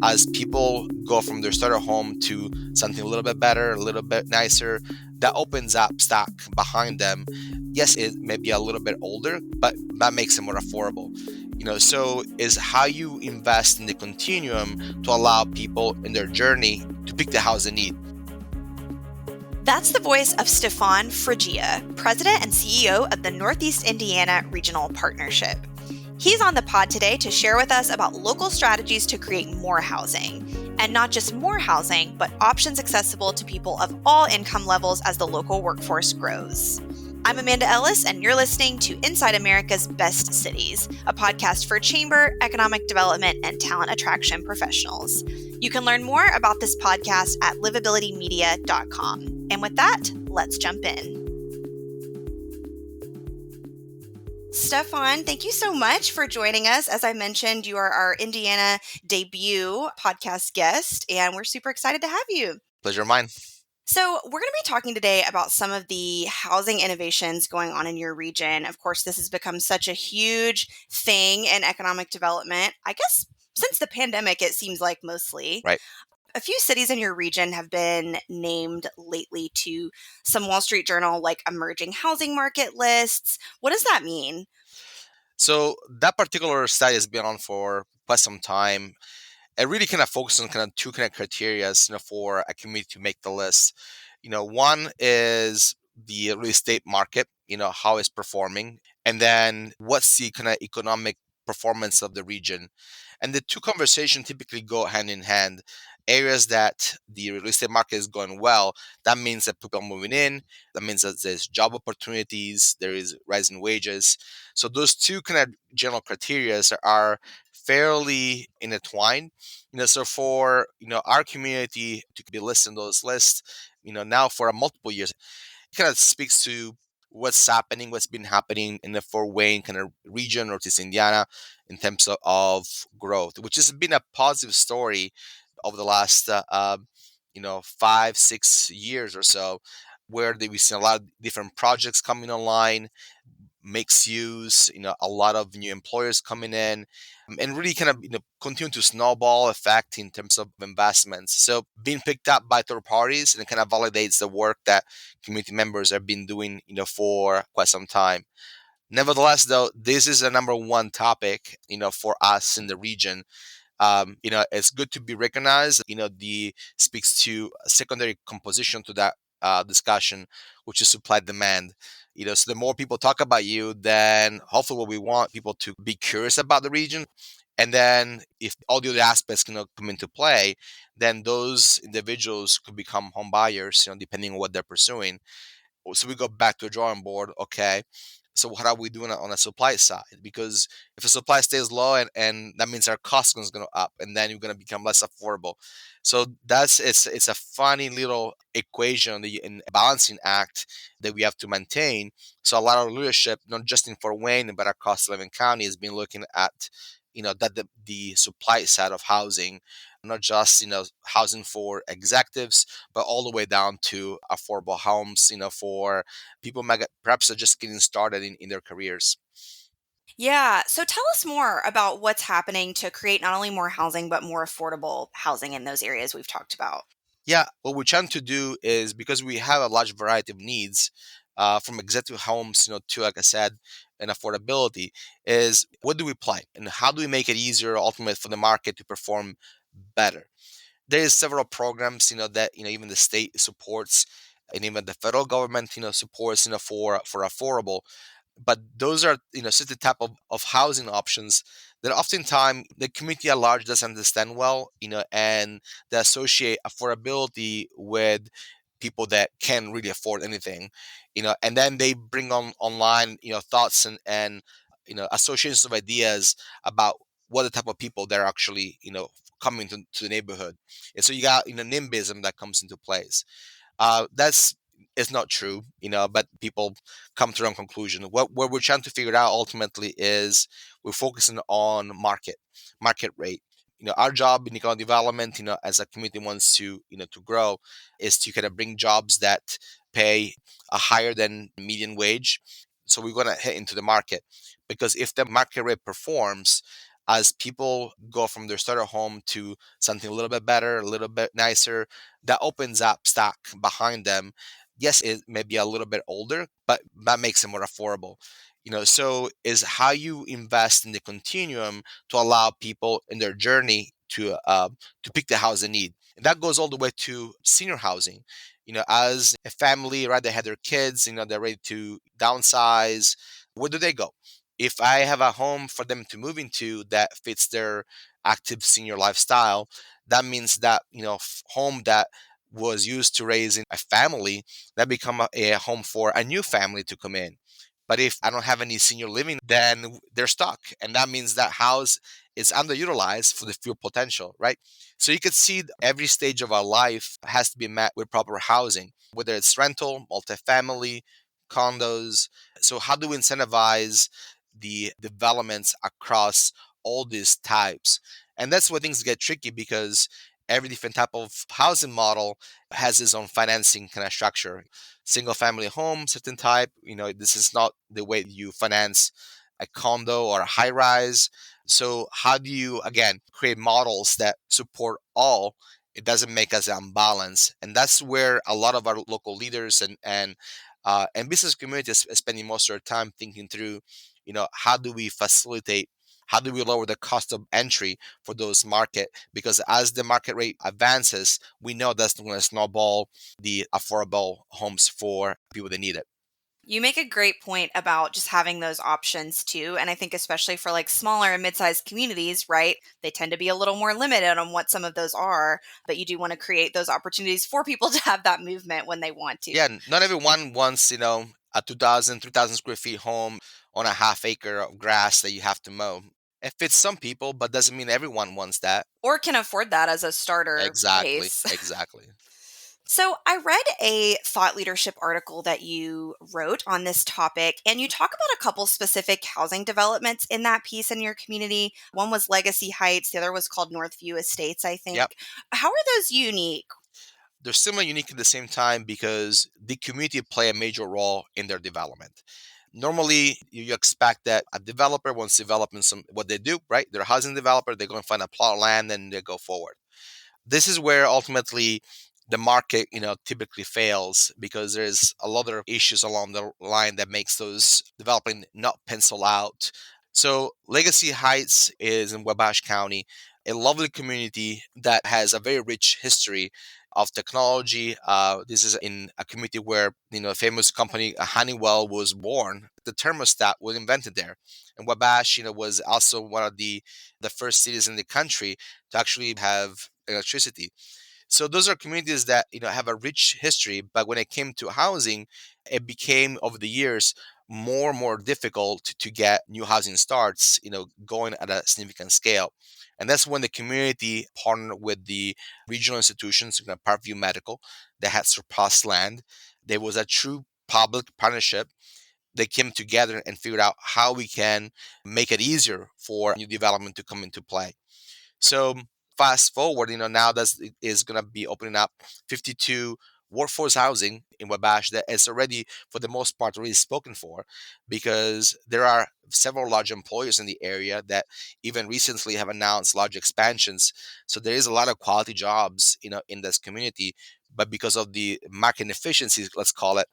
as people go from their starter home to something a little bit better, a little bit nicer, that opens up stock behind them. Yes, it may be a little bit older, but that makes it more affordable. So is how you invest in the continuum to allow people in their journey to pick the house they need. That's the voice of Stefan Frigia, President and CEO of the Northeast Indiana Regional Partnership. He's on the pod today to share with us about local strategies to create more housing. And not just more housing, but options accessible to people of all income levels as the local workforce grows. I'm Amanda Ellis, and you're listening to Inside America's Best Cities, a podcast for chamber, economic development, and talent attraction professionals. You can learn more about this podcast at livabilitymedia.com. And with that, let's jump in. Stefan, thank you so much for joining us. As I mentioned, you are our Indiana debut podcast guest, and we're super excited to have you. Pleasure of mine. So we're going to be talking today about some of the housing innovations going on in your region. Of course, this has become such a huge thing in economic development. I guess since the pandemic, it seems like mostly. Right. A few cities in your region have been named lately to some Wall Street Journal like emerging housing market lists. What does that mean? So that particular study has been on for quite some time. It really kind of focuses on kind of two kind of criteria, for a community to make the list. One is the real estate market, how it's performing, and then what's the kind of economic performance of the region. And the two conversations typically go hand in hand. Areas that the real estate market is going well, that means that people are moving in. That means that there's job opportunities, there is rising wages. So those two kind of general criteria are fairly intertwined. So for our community to be listed on those lists, now for multiple years, it kind of speaks to what's been happening in the Fort Wayne kind of region, Northeast Indiana, in terms of growth, which has been a positive story over the last 5-6 years or so, where we've seen a lot of different projects coming online, mixed use, a lot of new employers coming in, and really kind of continue to snowball effect in terms of investments. So being picked up by third parties, and it kind of validates the work that community members have been doing, for quite some time. Nevertheless, though, this is a number one topic, for us in the region. It's good to be recognized. The speaks to a secondary composition to that discussion, which is supply demand. So the more people talk about you, then hopefully what we want people to be curious about the region. And then if all the other aspects come into play, then those individuals could become home buyers, depending on what they're pursuing. So we go back to a drawing board. Okay, so what are we doing on the supply side? Because if the supply stays low, and that means our cost is going to go up, and then you're going to become less affordable. So it's a funny little equation, in balancing act that we have to maintain. So a lot of leadership, not just in Fort Wayne but across 11 county, has been looking at that the supply side of housing, not just housing for executives, but all the way down to affordable homes, for people perhaps are just getting started in their careers. Yeah. So tell us more about what's happening to create not only more housing, but more affordable housing in those areas we've talked about. Yeah, what we're trying to do is, because we have a large variety of needs, from executive homes, to, like I said, and affordability, is what do we play and how do we make it easier ultimately for the market to perform better? There is several programs, that even the state supports, and even the federal government, supports, for affordable. But those are, certain type of housing options that oftentimes the community at large doesn't understand well, and they associate affordability with people that can't really afford anything, and then they bring online, thoughts and associations of ideas about what the type of people they're actually, coming to the neighborhood. And so you got, NIMBism that comes into place. That's It's not true, but people come to their own conclusion. What we're trying to figure out ultimately is we're focusing on market rate. Our job in economic development, as a community wants to grow, is to kind of bring jobs that pay a higher than median wage. So we're gonna hit into the market, because if the market rate performs, as people go from their starter home to something a little bit better, a little bit nicer, that opens up stock behind them. Yes, it may be a little bit older, but that makes it more affordable. So is how you invest in the continuum to allow people in their journey to pick the house they need. And that goes all the way to senior housing. As a family, right, they had their kids, they're ready to downsize. Where do they go? If I have a home for them to move into that fits their active senior lifestyle, that means that, home that was used to raising a family, that become a home for a new family to come in. But if I don't have any senior living, then they're stuck. And that means that house is underutilized for the full potential, right? So you could see every stage of our life has to be met with proper housing, whether it's rental, multifamily, condos. So how do we incentivize the developments across all these types? And that's where things get tricky because every different type of housing model has its own financing kind of structure. Single family home, certain type, this is not the way you finance a condo or a high rise. So how do you again create models that support all? It doesn't make us unbalanced, and that's where a lot of our local leaders and business communities are spending most of their time thinking through, how do we facilitate, how do we lower the cost of entry for those market? Because as the market rate advances, we know that's going to snowball the affordable homes for people that need it. You make a great point about just having those options too. And I think, especially for like smaller and mid sized communities, right? They tend to be a little more limited on what some of those are, but you do want to create those opportunities for people to have that movement when they want to. Yeah, not everyone wants, a 2,000, 3,000 square feet home on a half acre of grass that you have to mow. It fits some people, but doesn't mean everyone wants that. Or can afford that as a starter Exactly, base. exactly. So, I read a thought leadership article that you wrote on this topic, and you talk about a couple specific housing developments in that piece in your community. One was Legacy Heights, the other was called Northview Estates, I Yep. think. How are those unique? They're similar, unique at the same time because the community play a major role in their development. Normally, you expect that a developer wants to develop in some what they do, right? They're a housing developer. They're going to find a plot of land and they go forward. This is where ultimately the market, typically fails because there's a lot of issues along the line that makes those developing not pencil out. So Legacy Heights is in Wabash County, a lovely community that has a very rich history of technology. This is in a community where a famous company Honeywell was born. The thermostat was invented there, and Wabash, was also one of the first cities in the country to actually have electricity. So those are communities that have a rich history, but when it came to housing, it became over the years more and more difficult to get new housing starts, going at a significant scale. And that's when the community partnered with the regional institutions, Parkview Medical, that had surplus land. There was a true public partnership. They came together and figured out how we can make it easier for new development to come into play. So fast forward, now that's is going to be opening up 52 workforce housing in Wabash that is already, for the most part, already spoken for, because there are several large employers in the area that even recently have announced large expansions. So there is a lot of quality jobs, in this community. But because of the market inefficiencies, let's call it,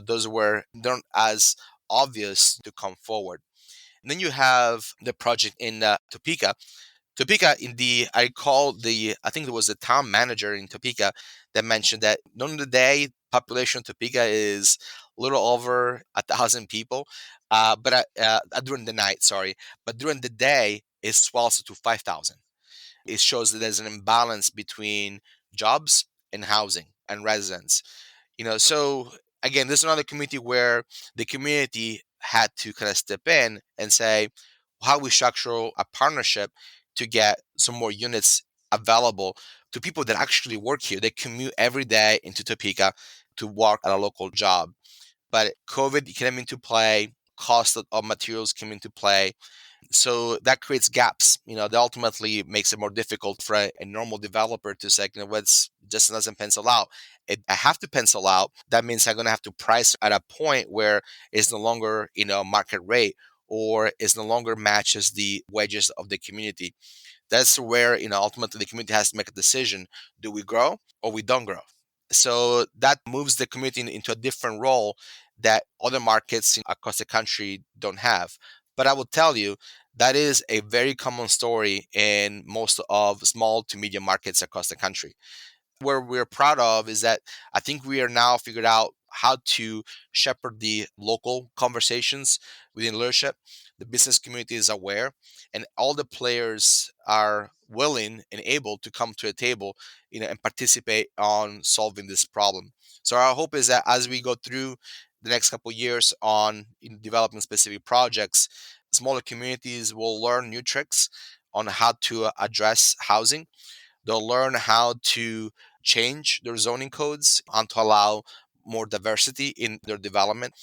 those were not as obvious to come forward. And then you have the project in Topeka. Topeka, I called I think it was the town manager in Topeka that mentioned that during the day, population of Topeka is a little over 1,000 people, but during the night, sorry, but during the day, it swells to 5,000. It shows that there's an imbalance between jobs and housing and residents. So again, this is another community where the community had to kind of step in and say how we structure a partnership to get some more units available to people that actually work here. They commute every day into Topeka to work at a local job. But COVID came into play, cost of materials came into play, so that creates gaps. That ultimately makes it more difficult for a normal developer to say, what's just doesn't pencil out. I have to pencil out. That means I'm going to have to price at a point where it's no longer, market rate, or is no longer matches the wages of the community. That's where, ultimately the community has to make a decision. Do we grow or we don't grow? So that moves the community into a different role that other markets across the country don't have. But I will tell you, that is a very common story in most of small to medium markets across the country. Where we're proud of is that I think we are now figured out how to shepherd the local conversations within leadership. The business community is aware, and all the players are willing and able to come to a table, and participate on solving this problem. So our hope is that as we go through the next couple of years on developing specific projects, smaller communities will learn new tricks on how to address housing. They'll learn how to change their zoning codes and to allow more diversity in their development.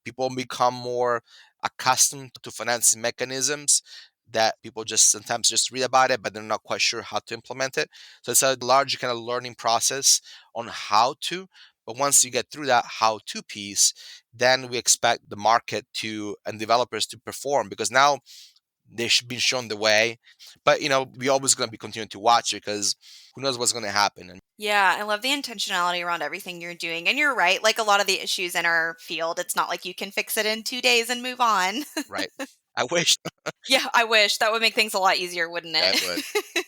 People become more accustomed to financing mechanisms that people just sometimes just read about it, but they're not quite sure how to implement it. So it's a large kind of learning process on how to. But once you get through that how to piece, then we expect the market to and developers to perform, because now they should be shown the way. But we always going to be continuing to watch, because who knows what's going to happen. And Yeah, I love the intentionality around everything you're doing. And you're right, like a lot of the issues in our field, it's not like you can fix it in 2 days and move on. right, I wish. Yeah, I wish that would make things a lot easier, wouldn't That would. it?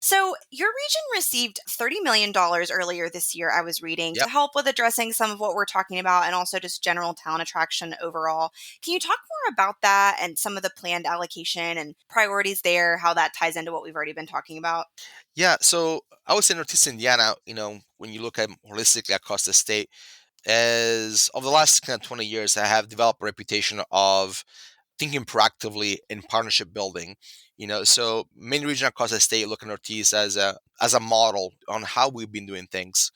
So, your region received $30 million earlier this year, I was reading, to Yep. help with addressing some of what we're talking about and also just general town attraction overall. Can you talk more about that and some of the planned allocation and priorities there, how that ties into what we've already been talking about? Yeah, so I would say Northeast Indiana, when you look at holistically across the state, as of the last kind of 20 years, I have developed a reputation of thinking proactively in partnership building. So main region across the state look at Northeast as a model on how we've been doing things.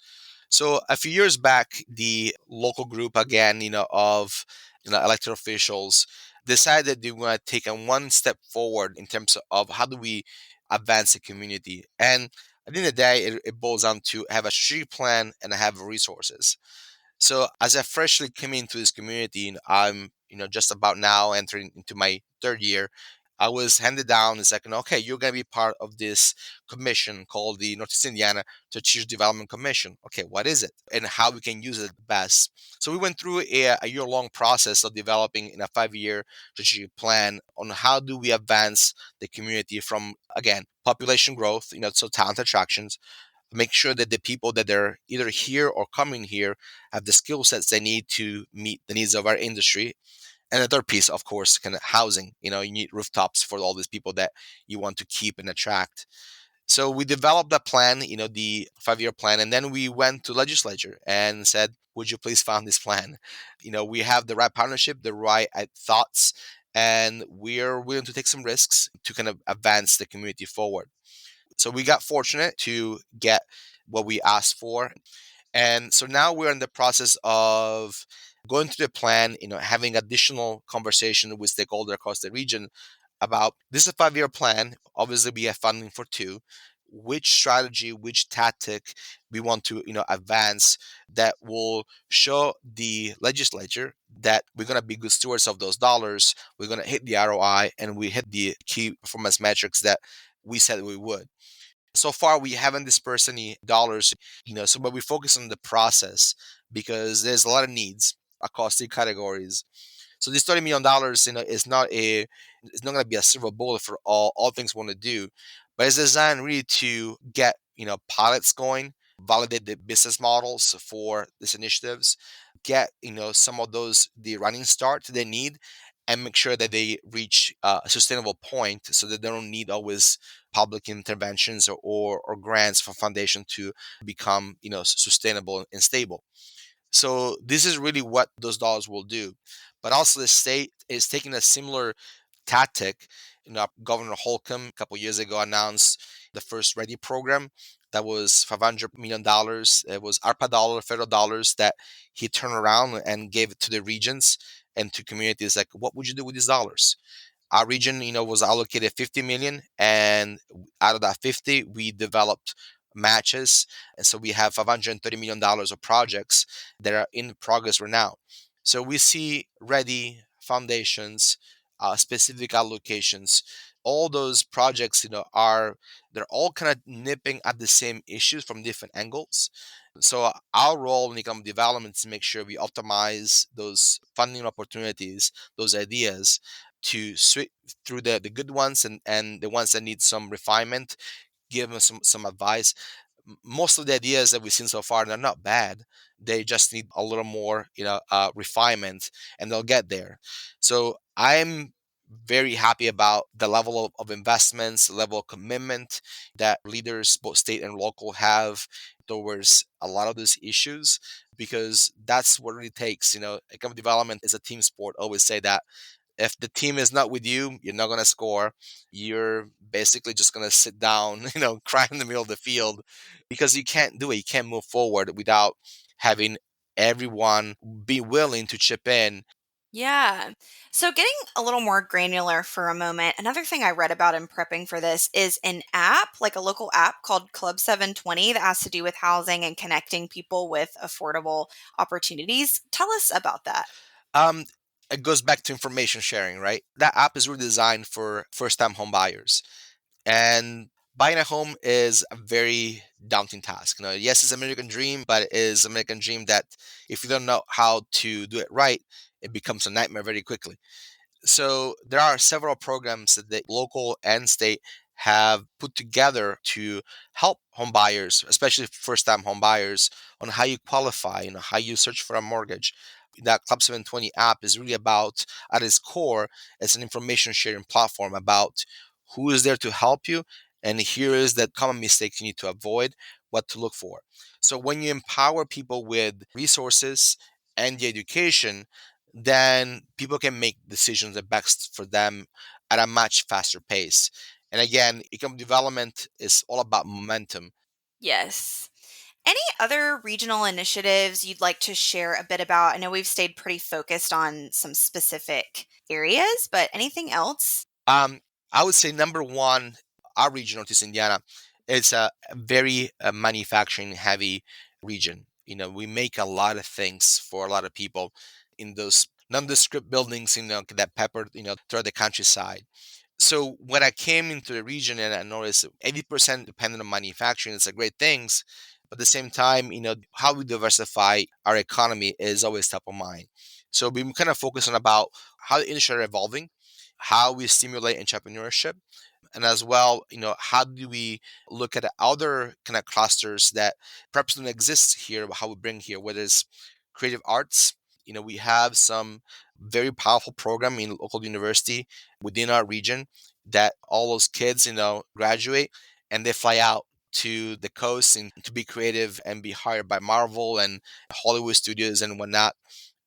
So a few years back, the local group again, of elected officials decided they want to take a one step forward in terms of how do we advance the community. And at the end of the day, it boils down to have a strategic plan and have resources. So as I freshly came into this community, and I'm just about now entering into my third year, I was handed down the second. Okay, you're going to be part of this commission called the Northeast Indiana Strategic Development Commission. Okay, what is it and how we can use it best? So we went through a year-long process of developing in a 5-year strategic plan on how do we advance the community from, again, population growth, so talent attractions, make sure that the people that are either here or coming here have the skill sets they need to meet the needs of our industry. And the third piece, of course, kind of housing. You need rooftops for all these people that you want to keep and attract. So we developed a plan, the 5-year plan, and then we went to legislature and said, "Would you please fund this plan? We have the right partnership, the right thoughts, and we're willing to take some risks to kind of advance the community forward." So we got fortunate to get what we asked for. And so now we're in the process of going through the plan, having additional conversation with stakeholders across the region about this is a 5-year plan. Obviously, we have funding for two. Which strategy, which tactic we want to, advance that will show the legislature that we're going to be good stewards of those dollars. We're going to hit the ROI and we hit the key performance metrics that we said we would. So far we haven't dispersed any dollars, but we focus on the process because there's a lot of needs across the categories. So this $30 million, it's not going to be a silver bullet for all things we want to do, but it's designed really to get pilots going, validate the business models for these initiatives, get some of those the running start they need, and make sure that they reach a sustainable point so that they don't need always public interventions or grants from foundation to become sustainable and stable. So this is really what those dollars will do. But also the state is taking a similar tactic. Governor Holcomb a couple years ago announced the first Ready program that was $500 million. It was ARPA dollar, federal dollars that he turned around and gave it to the regions and to communities. Like, what would you do with these dollars? Our region, was allocated 50 million, and out of that 50, we developed matches, and so we have $530 million of projects that are in progress right now. So we see ready foundations, specific allocations. All those projects, are they're all kind of nipping at the same issues from different angles. So our role in economic development is to make sure we optimize those funding opportunities, those ideas, to switch through the good ones and the ones that need some refinement, give them some advice. Most of the ideas that we've seen so far, they're not bad. They just need a little more, refinement, and they'll get there. So I'm very happy about the level of investments, the level of commitment that leaders, both state and local, have towards a lot of these issues, because that's what it really takes. Economic development is a team sport. I always say that if the team is not with you, you're not going to score. You're basically just going to sit down, cry in the middle of the field, because you can't do it. You can't move forward without having everyone be willing to chip in. Yeah. So, getting a little more granular for a moment, another thing I read about in prepping for this is an app, like a local app called Club 720 that has to do with housing and connecting people with affordable opportunities. Tell us about that. Um, it goes back to information sharing, right? That app is really designed for first time home buyers. And buying a home is a very daunting task. Yes, it's American dream, but it is American dream that if you don't know how to do it right, it becomes a nightmare very quickly. So there are several programs that the local and state have put together to help home buyers, especially first-time home buyers, on how you qualify, how you search for a mortgage. That Club 720 app is really about, at its core, it's an information sharing platform about who is there to help you, and here is the common mistakes you need to avoid, what to look for. So when you empower people with resources and the education, then people can make decisions that best for them at a much faster pace. And again, economic development is all about momentum. Yes. Any other regional initiatives you'd like to share a bit about? I know we've stayed pretty focused on some specific areas, but anything else? Um, I would say number one, our region, Northeast Indiana, is a very manufacturing heavy region. We make a lot of things for a lot of people in those nondescript buildings, that peppered, throughout the countryside. So when I came into the region and I noticed 80% dependent on manufacturing, it's a great things. But at the same time, how we diversify our economy is always top of mind. So we kind of focus on about how the industry are evolving, how we stimulate entrepreneurship, and as well, how do we look at other kind of clusters that perhaps don't exist here, but how we bring here, whether it's creative arts. We have some very powerful program in local university within our region that all those kids, graduate and they fly out to the coast and to be creative and be hired by Marvel and Hollywood studios and whatnot.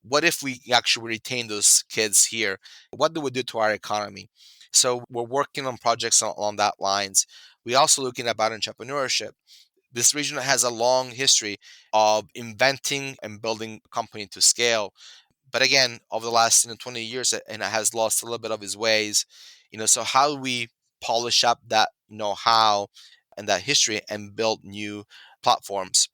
What if we actually retain those kids here? What do we do to our economy? So we're working on projects along that lines. We also looking about entrepreneurship. This region has a long history of inventing and building a company to scale. But again, over the last 20 years, and it has lost a little bit of its ways. So how do we polish up that know-how and that history and build new platforms?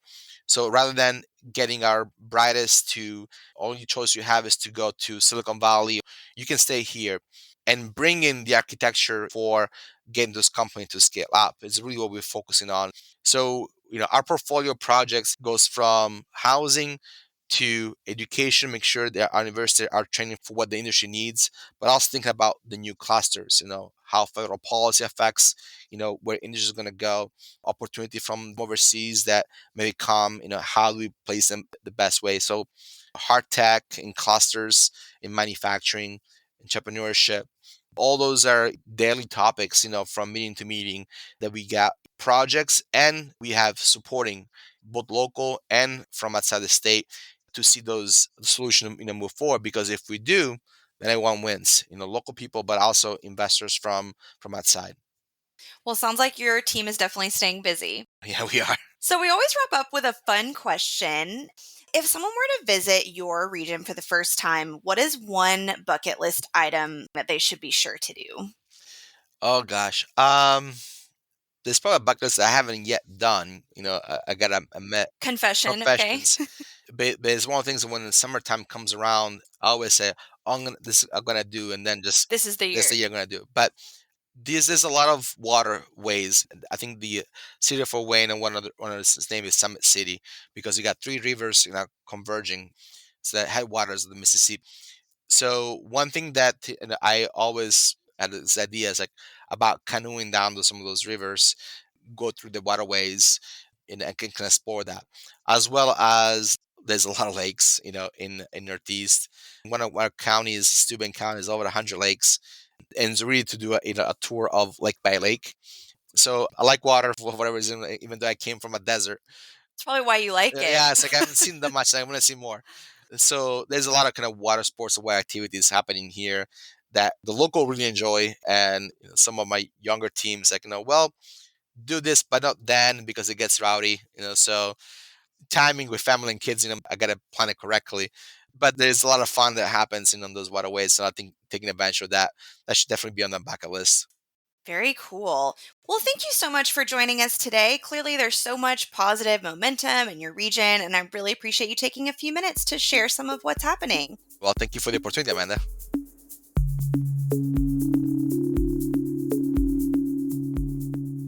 So rather than getting our brightest to only choice you have is to go to Silicon Valley, you can stay here and bring in the architecture for getting those companies to scale up. It's really what we're focusing on. So, our portfolio projects goes from housing to education, make sure that our universities are training for what the industry needs, but also think about the new clusters, how federal policy affects, where industry is going to go, opportunity from overseas that may come, how do we place them the best way. So hard tech in clusters, in manufacturing, entrepreneurship, all those are daily topics, from meeting to meeting that we got projects and we have supporting both local and from outside the state to see those solutions, move forward. Because if we do, then everyone wins, local people, but also investors from outside. Well, sounds like your team is definitely staying busy. Yeah, we are. So, we always wrap up with a fun question. If someone were to visit your region for the first time, what is one bucket list item that they should be sure to do? Oh gosh. There's probably a bucket list I haven't yet done. I got a met Confession, okay. professions. But it's one of the things that when the summertime comes around, I always say, I'm gonna do, and then just This is the this year. the year I'm gonna do. But there's a lot of waterways. I think the city of Fort Wayne and one of his name is Summit City because you got three rivers, converging. So the headwaters of the Mississippi. So one thing that I always had this idea is like about canoeing down to some of those rivers, go through the waterways, and can explore that, as well as there's a lot of lakes, in Northeast. One of our counties, Steuben County, is over 100 lakes, and it's really to do a tour of lake by lake. So I like water for whatever reason, even though I came from a desert. That's probably why you like it. Yeah, it's like I haven't seen that much. I want to see more. So there's a lot of kind of water sports and water activities happening here that the local really enjoy, and some of my younger teams like, well, do this, but not then because it gets rowdy. So timing with family and kids, I gotta plan it correctly. But there's a lot of fun that happens in on those waterways, so I think taking advantage of that should definitely be on the bucket list. Very cool. Well, thank you so much for joining us today. Clearly, there's so much positive momentum in your region, and I really appreciate you taking a few minutes to share some of what's happening. Well, thank you for the opportunity, Amanda.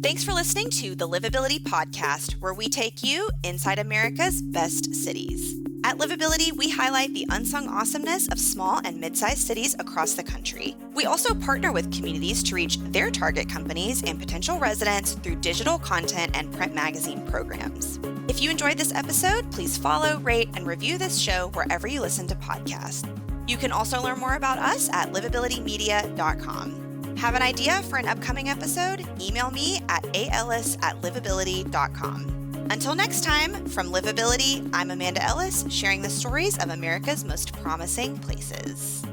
Thanks for listening to the Livability Podcast, where we take you inside America's best cities. At Livability, we highlight the unsung awesomeness of small and mid-sized cities across the country. We also partner with communities to reach their target companies and potential residents through digital content and print magazine programs. If you enjoyed this episode, please follow, rate, and review this show wherever you listen to podcasts. You can also learn more about us at livabilitymedia.com. Have an idea for an upcoming episode? Email me at aellis@livability.com. Until next time, from Livability, I'm Amanda Ellis, sharing the stories of America's most promising places.